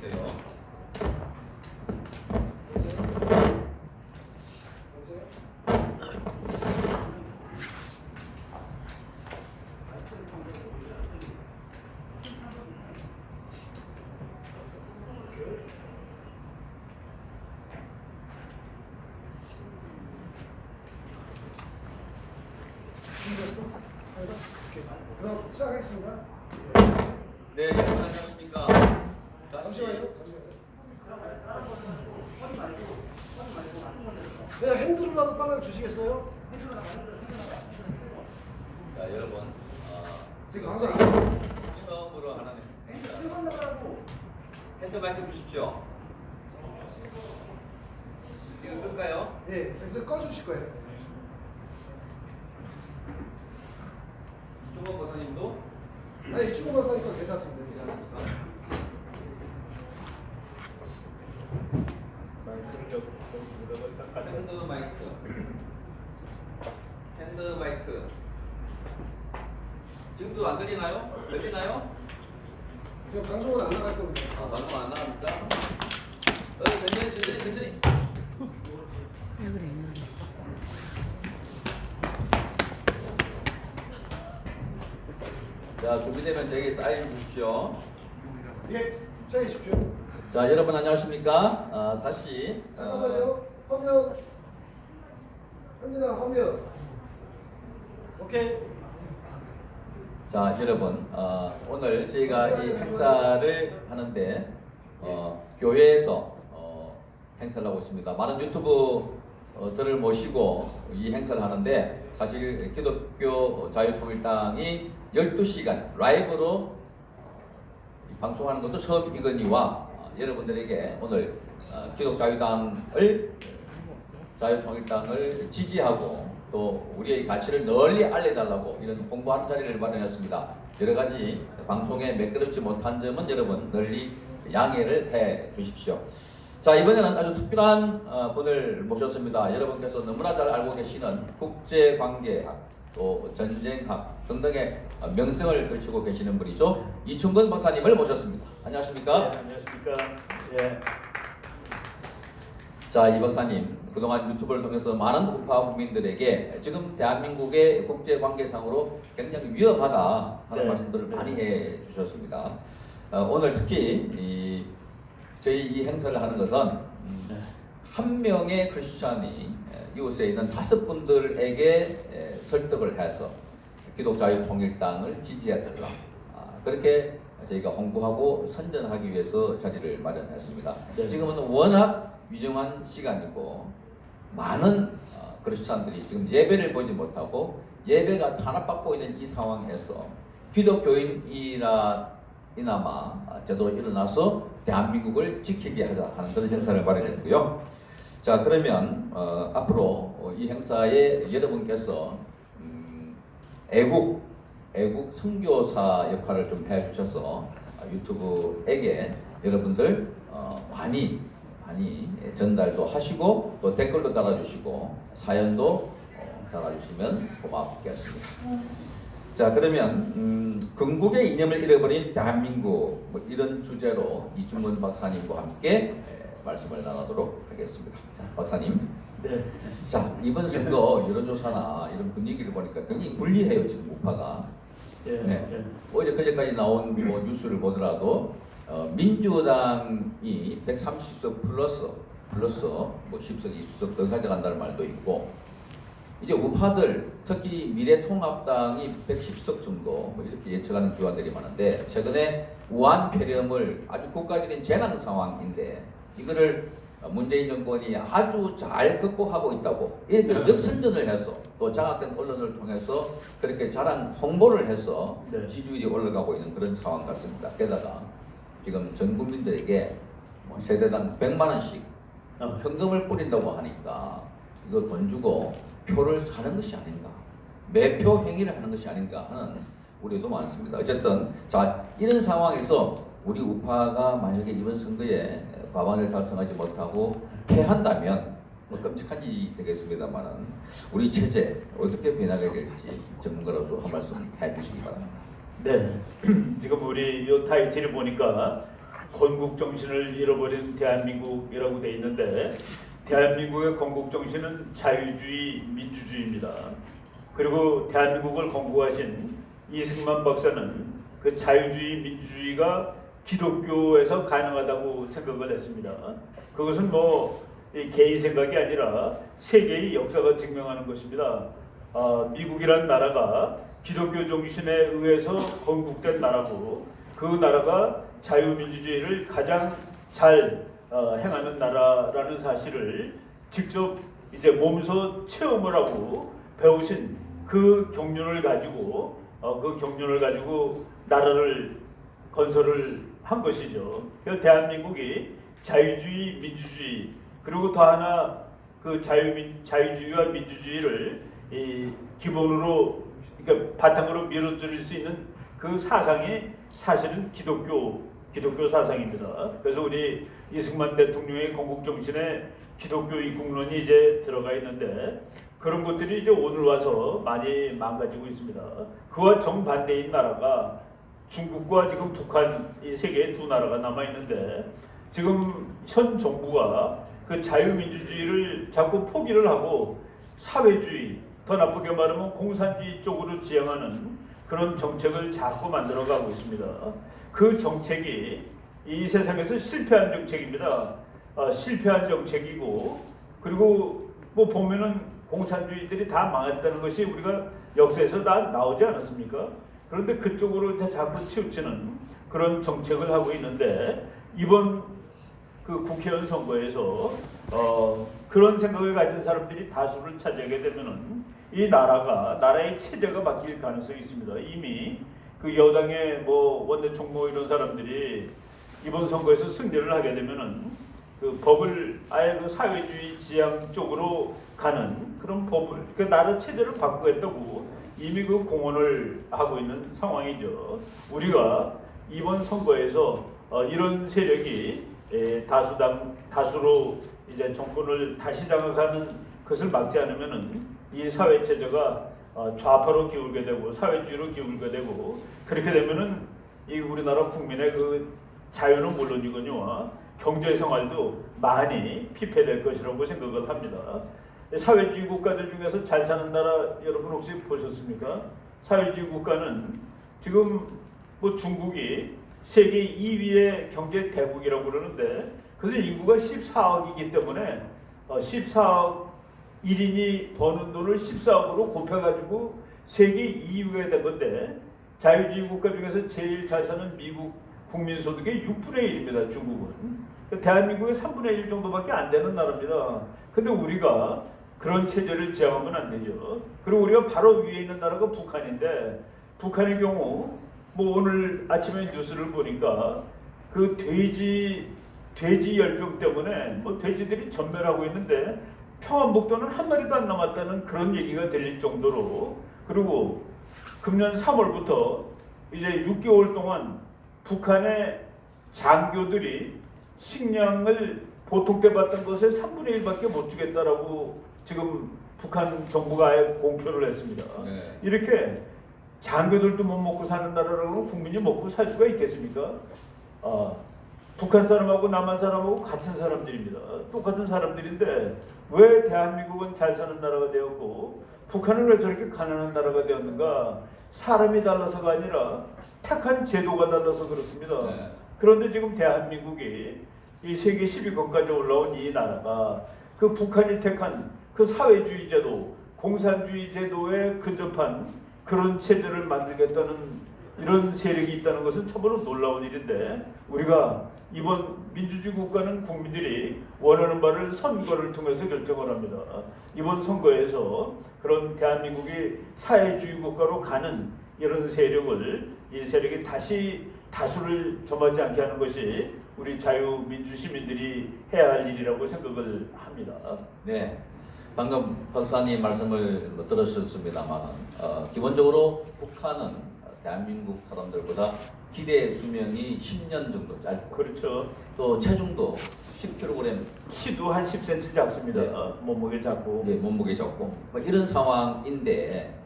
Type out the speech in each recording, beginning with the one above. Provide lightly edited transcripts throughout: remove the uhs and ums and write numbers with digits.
주세요. 준비됐어? 그럼 시작하겠습니다. 네, 여러분 안녕하십니까? 잠시만요. 네, 핸들로라도 빨리 주시겠어요? 자, 여러분 지금 방송 안 하고 있어요. 처음으로 하는 핸드 마이크 주십시오. 이거 끌까요? 예, 이제 꺼주실 거예요. 이종범 박사님도 아니, 이충호 박사니까 괜찮습니다. 핸드 마이크 지금도 안 들리나요? 들리나요? 지금 방송은 안 나갈 겁니다. 아, 방송 안 나갑니까? 천천히. 왜 그래? 자, 준비되면 저에게 사인 주십시오. 예, 시작해주십시오. 자, 여러분 안녕하십니까? 다시 잠깐만요. 화면. 현진아, 화면. 오케이. 자, 여러분 오늘 저희가 이 행사를 하는데 교회에서 행사를 하고 있습니다. 많은 유튜브들을 모시고 이 행사를 하는데 사실 기독교 자유통일당이 12시간 라이브로 방송하는 것도 처음이거니와 여러분들에게 오늘 자유통일당을 지지하고 또 우리의 가치를 널리 알려달라고 이런 홍보하는 자리를 마련했습니다. 여러 가지 방송에 매끄럽지 못한 점은 여러분 널리 양해를 해 주십시오. 자, 이번에는 아주 특별한 분을 모셨습니다. 여러분께서 너무나 잘 알고 계시는 국제관계학 또 전쟁학 등등의 명성을 걸치고 계시는 분이죠. 이충근 박사님을 모셨습니다. 안녕하십니까? 네, 안녕하십니까? 예. 자, 이 박사님 그동안 유튜브를 통해서 많은 우파 국민들에게 지금 대한민국의 국제관계상으로 굉장히 위험하다 하는 네. 말씀들을 네. 많이 해주셨습니다. 오늘 특히 저희 이 행사를 하는 것은 네. 한 명의 크리스찬이 이곳에 있는 5분들에게 설득을 해서 기독자유통일당을 지지해달라 그렇게 저희가 홍보하고 선전하기 위해서 자리를 마련했습니다. 네. 지금은 워낙 위중한 시간이고 많은 크리스찬들이 지금 예배를 보지 못하고 예배가 탄압받고 있는 이 상황에서 기독교인이나마 제대로 일어나서 대한민국을 지키게 하자 하는 그런 행사를 마련했고요. 자, 그러면 앞으로 이 행사에 여러분께서 애국 선교사 역할을 좀 해주셔서 유튜브에게 여러분들 많이 전달도 하시고 또 댓글도 달아주시고 사연도 달아주시면 고맙겠습니다. 자, 그러면 건국의 이념을 잃어버린 대한민국 이런 주제로 이충근 박사님과 함께 말씀을 나누도록 하겠습니다. 자, 박사님. 네. 자, 이번 선거 여론조사나 이런 분위기를 보니까 굉장히 불리해요, 지금 우파가. 예. 네. 예. 어제 그제까지 나온 뉴스를 보더라도 민주당이 130석 플러스 10석, 20석 더 가져간다는 말도 있고 이제 우파들 특히 미래통합당이 110석 정도 이렇게 예측하는 기관들이 많은데 최근에 우한 폐렴을 아주 국가적인 재난 상황인데 이거를 문재인 정권이 아주 잘 극복하고 있다고 이렇게 역선전을 해서 또 장악된 언론을 통해서 그렇게 자랑 홍보를 해서 네. 지지율이 올라가고 있는 그런 상황 같습니다. 게다가 지금 전 국민들에게 세대당 100만 원씩 현금을 뿌린다고 하니까 이거 돈 주고 표를 사는 것이 아닌가, 매표 행위를 하는 것이 아닌가 하는 우려도 많습니다. 어쨌든 자, 이런 상황에서 우리 우파가 만약에 이번 선거에 과반을 달성하지 못하고 패한다면 끔찍한 일이 되겠습니다만은 우리 체제 어떻게 변하게 될지 전문가로서 한 말씀 해주시기 바랍니다. 네. 지금 우리 이 타이틀을 보니까 건국 정신을 잃어버린 대한민국이라고 돼 있는데 대한민국의 건국 정신은 자유주의, 민주주의입니다. 그리고 대한민국을 건국하신 이승만 박사는 그 자유주의, 민주주의가 기독교에서 가능하다고 생각을 했습니다. 그것은 이 개인 생각이 아니라 세계의 역사가 증명하는 것입니다. 미국이라는 나라가 기독교 정신에 의해서 건국된 나라고 그 나라가 자유민주주의를 가장 잘 행하는 나라라는 사실을 직접 이제 몸소 체험을 하고 배우신 그 경륜을 가지고 나라를 건설을 한 것이죠. 그래서 대한민국이 자유주의, 민주주의 그리고 더 하나 그 자유주의와 민주주의를 기본으로 그러니까 바탕으로 밀어드릴 수 있는 그 사상이 사실은 기독교 사상입니다. 그래서 우리 이승만 대통령의 건국 정신에 기독교 이국론이 이제 들어가 있는데 그런 것들이 이제 오늘 와서 많이 망가지고 있습니다. 그와 정반대인 나라가 중국과 지금 북한 이 세계 두 나라가 남아 있는데 지금 현 정부가 그 자유민주주의를 자꾸 포기를 하고 사회주의, 더 나쁘게 말하면 공산주의 쪽으로 지향하는 그런 정책을 자꾸 만들어가고 있습니다. 그 정책이 이 세상에서 실패한 정책입니다. 실패한 정책이고 그리고 보면은 공산주의들이 다 망했다는 것이 우리가 역사에서 다 나오지 않았습니까? 그런데 그쪽으로 자꾸 치우치는 그런 정책을 하고 있는데 이번 그 국회의원 선거에서 그런 생각을 가진 사람들이 다수를 차지하게 되면은 이 나라의 체제가 바뀔 가능성이 있습니다. 이미 그 여당의 원내 총무 이런 사람들이 이번 선거에서 승리를 하게 되면은 그 법을 아예 그 사회주의 지향 쪽으로 가는 그런 법을 그 나라 체제를 바꾸겠다고 이미 그 공언을 하고 있는 상황이죠. 우리가 이번 선거에서 이런 세력이 다수로 이제 정권을 다시 장악하는 것을 막지 않으면은 이 사회 체제가 좌파로 기울게 되고 사회주의로 기울게 되고 그렇게 되면은 이 우리나라 국민의 그 자유는 물론이거니와 경제 생활도 많이 피폐될 것이라고 생각을 합니다. 사회주의 국가들 중에서 잘 사는 나라 여러분 혹시 보셨습니까? 사회주의 국가는 지금 중국이 세계 2위의 경제 대국이라고 그러는데 그래서 인구가 14억이기 때문에 14억 1인이 버는 돈을 14억으로 곱해가지고 세계 2위가 된 건데 자유주의 국가 중에서 제일 잘 사는 미국 국민 소득의 6분의 1입니다. 중국은. 대한민국의 3분의 1 정도밖에 안 되는 나라입니다. 근데 우리가 그런 체제를 지향하면 안 되죠. 그리고 우리가 바로 위에 있는 나라가 북한인데 북한의 경우 오늘 아침에 뉴스를 보니까 그 돼지 열병 때문에 돼지들이 전멸하고 있는데 평안북도는 한 마리도 안 남았다는 그런 얘기가 들릴 정도로 그리고 금년 3월부터 이제 6개월 동안 북한의 장교들이 식량을 보통 때 받던 것의 3분의 1밖에 못 주겠다라고 지금 북한 정부가 아예 공표를 했습니다. 네. 이렇게 장교들도 못 먹고 사는 나라라고 국민이 먹고 살 수가 있겠습니까? 북한 사람하고 남한 사람하고 같은 사람들입니다. 똑같은 사람들인데 왜 대한민국은 잘 사는 나라가 되었고 북한은 왜 저렇게 가난한 나라가 되었는가? 사람이 달라서가 아니라 택한 제도가 달라서 그렇습니다. 네. 그런데 지금 대한민국이 이 세계 10위권까지 올라온 이 나라가 그 북한이 택한 그 사회주의 제도, 공산주의 제도에 근접한 그런 체제를 만들겠다는 이런 세력이 있다는 것은 참으로 놀라운 일인데 우리가 이번 민주주의 국가는 국민들이 원하는 바를 선거를 통해서 결정을 합니다. 이번 선거에서 그런 대한민국이 사회주의 국가로 가는 이런 세력을 이 세력이 다시 다수를 점하지 않게 하는 것이 우리 자유민주 시민들이 해야 할 일이라고 생각을 합니다. 네, 방금 박사님 말씀을 들으셨습니다만 기본적으로 북한은 대한민국 사람들보다 기대 수명이 10년 정도 짧고 그렇죠. 또 체중도 10kg 키도 한 10cm 작습니다. 네. 몸무게 작고. 네, 몸무게 적고 이런 상황인데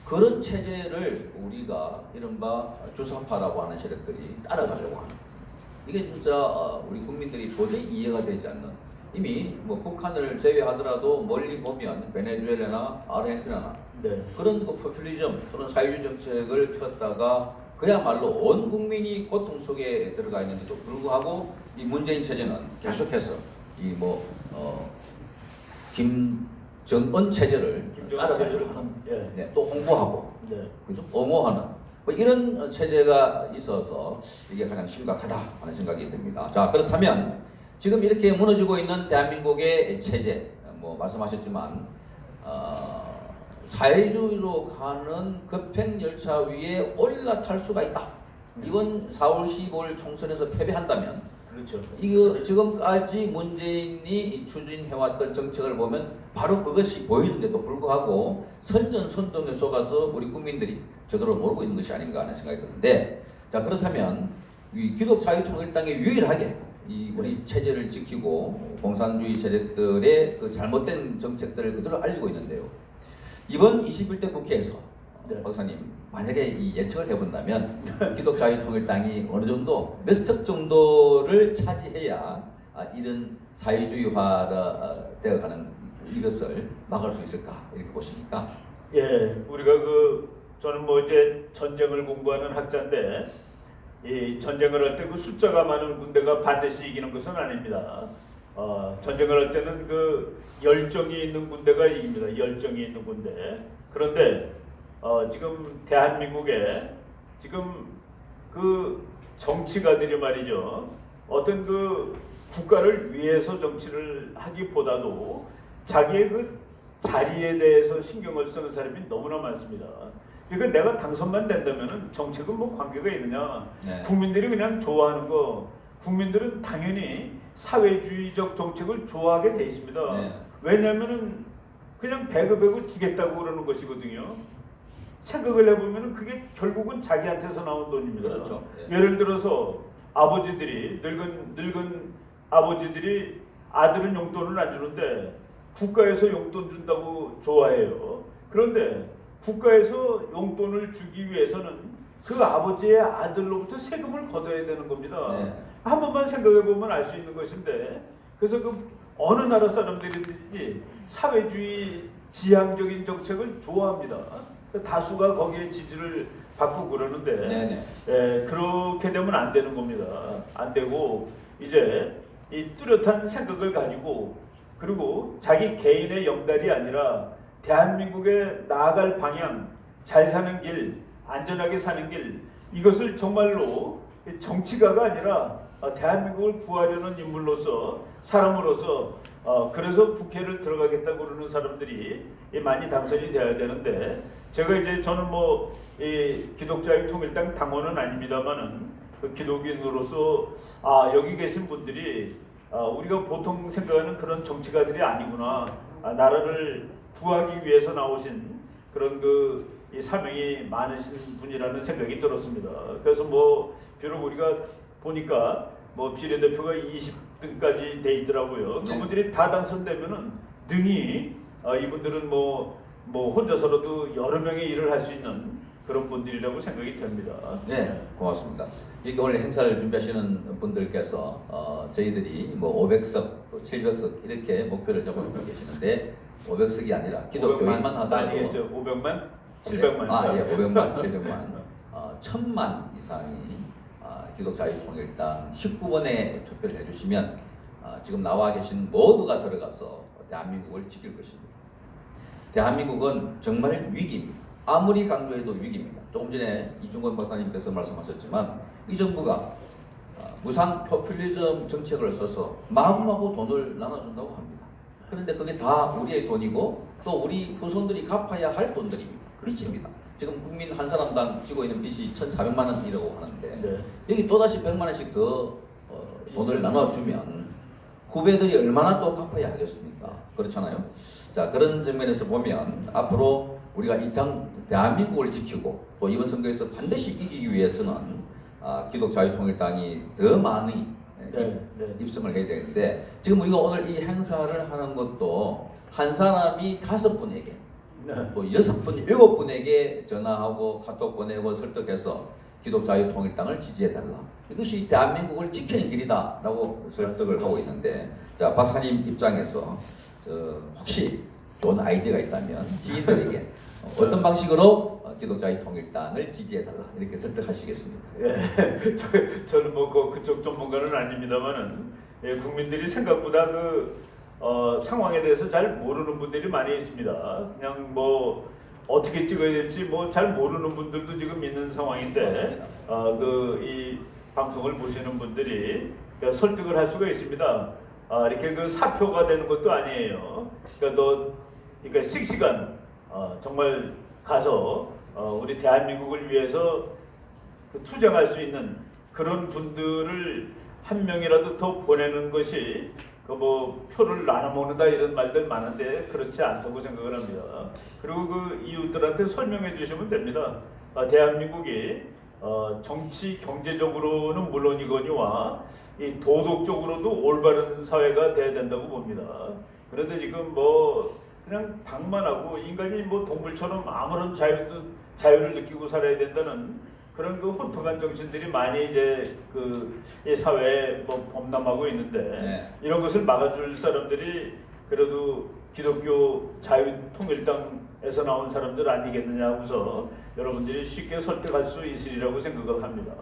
그런 체제를 우리가 이른바 주사파라고 하는 세력들이 따라가려고 합니다. 이게 진짜 우리 국민들이 도저히 이해가 되지 않는, 이미 뭐 북한을 제외하더라도 멀리 보면 베네수엘라나 아르헨티나나 네. 그런 그 포퓰리즘, 그런 사회주의 정책을 폈다가 그야말로 온 국민이 고통 속에 들어가 있는데도 불구하고 이 문재인 체제는 계속해서 이 김정은 체제를 따라가려고 하는, 예. 네, 또 홍보하고, 네. 그죠? 옹호하는 뭐 이런 체제가 있어서 이게 가장 심각하다 하는 생각이 듭니다. 자, 그렇다면 지금 이렇게 무너지고 있는 대한민국의 체제, 뭐 말씀하셨지만 사회주의로 가는 급행열차 위에 올라탈 수가 있다. 이번 4월 15일 총선에서 패배한다면, 그렇죠. 이거 지금까지 문재인이 추진해왔던 정책을 보면 바로 그것이 보이는데도 불구하고 선전선동에 속아서 우리 국민들이 제대로 모르고 있는 것이 아닌가 하는 생각이 드는데, 자, 그렇다면 이 기독자유통일당이 유일하게 이 우리 체제를 지키고 공산주의 세력들의 그 잘못된 정책들을 그대로 알리고 있는데요. 이번 21대 국회에서 네. 박사님, 만약에 이 예측을 해본다면 기독자유통일당이 어느 정도 몇 석 정도를 차지해야 이런 사회주의화가 되어가는 이것을 막을 수 있을까, 이렇게 보십니까? 예, 우리가 저는 뭐 이제 전쟁을 공부하는 학자인데, 이 전쟁을 할 때 그 숫자가 많은 군대가 반드시 이기는 것은 아닙니다. 전쟁을 할 때는 그 열정이 있는 군대가 이깁니다. 열정이 있는 군대. 그런데 지금 대한민국에 지금 그 정치가들이 말이죠, 어떤 그 국가를 위해서 정치를 하기보다도 자기의 그 자리에 대해서 신경을 쓰는 사람이 너무나 많습니다. 그러니까 내가 당선만 된다면은 정책은 뭐 관계가 있느냐? 네. 국민들이 그냥 좋아하는 거, 국민들은 당연히 사회주의적 정책을 좋아하게 돼 있습니다. 네. 왜냐하면은 그냥 배급을 주겠다고 그러는 것이거든요. 생각을 해보면은 그게 결국은 자기한테서 나온 돈입니다. 그렇죠. 네. 예를 들어서 아버지들이 늙은 아버지들이 아들은 용돈을 안 주는데 국가에서 용돈 준다고 좋아해요. 그런데 국가에서 용돈을 주기 위해서는 그 아버지의 아들로부터 세금을 걷어야 되는 겁니다. 네. 한 번만 생각해 보면 알 수 있는 것인데, 그래서 그 어느 나라 사람들이든지 사회주의 지향적인 정책을 좋아합니다. 다수가 거기에 지지를 받고 그러는데, 네네. 그렇게 되면 안 되는 겁니다. 안 되고 이제 이 뚜렷한 생각을 가지고, 그리고 자기 개인의 영달이 아니라 대한민국에 나아갈 방향, 잘 사는 길, 안전하게 사는 길, 이것을 정말로 정치가가 아니라 대한민국을 구하려는 인물로서, 사람으로서, 그래서 국회를 들어가겠다고 그러는 사람들이 많이 당선이 되어야 되는데, 제가 이제 저는 뭐 기독자유통일당 당원은 아닙니다만은 그 기독인으로서 여기 계신 분들이 우리가 보통 생각하는 그런 정치가들이 아니구나, 나라를 구하기 위해서 나오신 그런 이 사명이 많으신 분이라는 생각이 들었습니다. 그래서 뭐 비록 우리가 보니까 뭐 비례대표가 20등까지 돼 있더라고요. 네. 그분들이 다 당선되면은 능히 이분들은 뭐 혼자서라도 여러 명의 일을 할 수 있는 그런 분들이라고 생각이 됩니다. 네, 고맙습니다. 이렇게 오늘 행사를 준비하시는 분들께서 저희들이 뭐 500석, 또 700석 이렇게 목표를 잡아놓고 계시는데, 500석이 아니라 기독교인만 하더라도 아니겠죠. 500만, 700만. 예, 500만, 700만, 1000만 이상이 기독자유통일당 19번에 투표를 해주시면 지금 나와 계신 모두가 들어가서 대한민국을 지킬 것입니다. 대한민국은 정말 위기입니다. 아무리 강조해도 위기입니다. 조금 전에 이중권 박사님께서 말씀하셨지만 이 정부가 무상 포퓰리즘 정책을 써서 마구마구 돈을 나눠준다고 합니다. 그런데 그게 다 우리의 돈이고 또 우리 후손들이 갚아야 할 돈들입니다. 빚입니다. 지금 국민 한 사람당 지고 있는 빚이 1,400만 원이라고 하는데, 네. 여기 또다시 100만 원씩 더 돈을 나눠주면 후배들이 얼마나 또 갚아야 하겠습니까? 그렇잖아요. 자, 그런 측면에서 보면 앞으로 우리가 이 당 대한민국을 지키고 또 이번 선거에서 반드시 이기기 위해서는 기독자유통일당이 더 많이 입성을 해야 되는데, 지금 우리가 오늘 이 행사를 하는 것도 한 사람이 5분에게 또 6분, 7분에게 전화하고 카톡 보내고 설득해서 기독자유통일당을 지지해달라. 이것이 대한민국을 지키는 길이다라고 설득을 하고 있는데, 자 박사님 입장에서 혹시 좋은 아이디어가 있다면 지인들에게 어떤 방식으로 기독자유통일당을 지지해달라 이렇게 설득하시겠습니까? 예, 저는 뭐 그쪽 전문가는 아닙니다만은 예, 국민들이 생각보다 상황에 대해서 잘 모르는 분들이 많이 있습니다. 그냥 뭐 어떻게 찍어야 될지 뭐 잘 모르는 분들도 지금 있는 상황인데 이 방송을 보시는 분들이 그러니까 설득을 할 수가 있습니다. 이렇게 사표가 되는 것도 아니에요. 그러니까 씩씩한 정말 가서 우리 대한민국을 위해서 투쟁할 수 있는 그런 분들을 한 명이라도 더 보내는 것이 뭐 표를 나눠 먹는다 이런 말들 많은데 그렇지 않다고 생각을 합니다. 그리고 이웃들한테 설명해 주시면 됩니다. 대한민국이 정치 경제적으로는 물론이거니와 이 도덕적으로도 올바른 사회가 돼야 된다고 봅니다. 그런데 지금 뭐 그냥 방만하고 인간이 뭐 동물처럼 아무런 자유를 느끼고 살아야 된다는 그런 혼탁한 정신들이 많이 이제 이 사회에 뭐 범람하고 있는데 네. 이런 것을 막아줄 사람들이 그래도 기독교 자유통일당에서 나온 사람들 아니겠느냐 하고서 여러분들이 쉽게 설득할 수 있으리라고 생각을 합니다.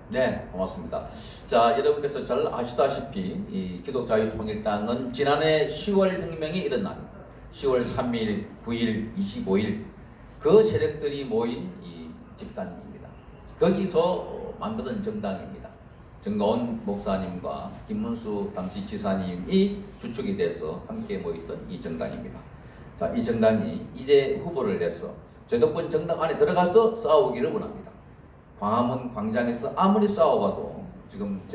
네, 고맙습니다. 자, 여러분께서 잘 아시다시피 이 기독자유통일당은 지난해 10월 혁명이 일어난 10월 3일, 9일, 25일 그 세력들이 모인 이 집단입니다. 거기서 만드는 정당입니다. 정가원 목사님과 김문수 당시 지사님이 주축이 돼서 함께 모였던 이 정당입니다. 자, 이 정당이 이제 후보를 내서 제도권 정당 안에 들어가서 싸우기를 원합니다. 광화문 광장에서 아무리 싸워봐도 지금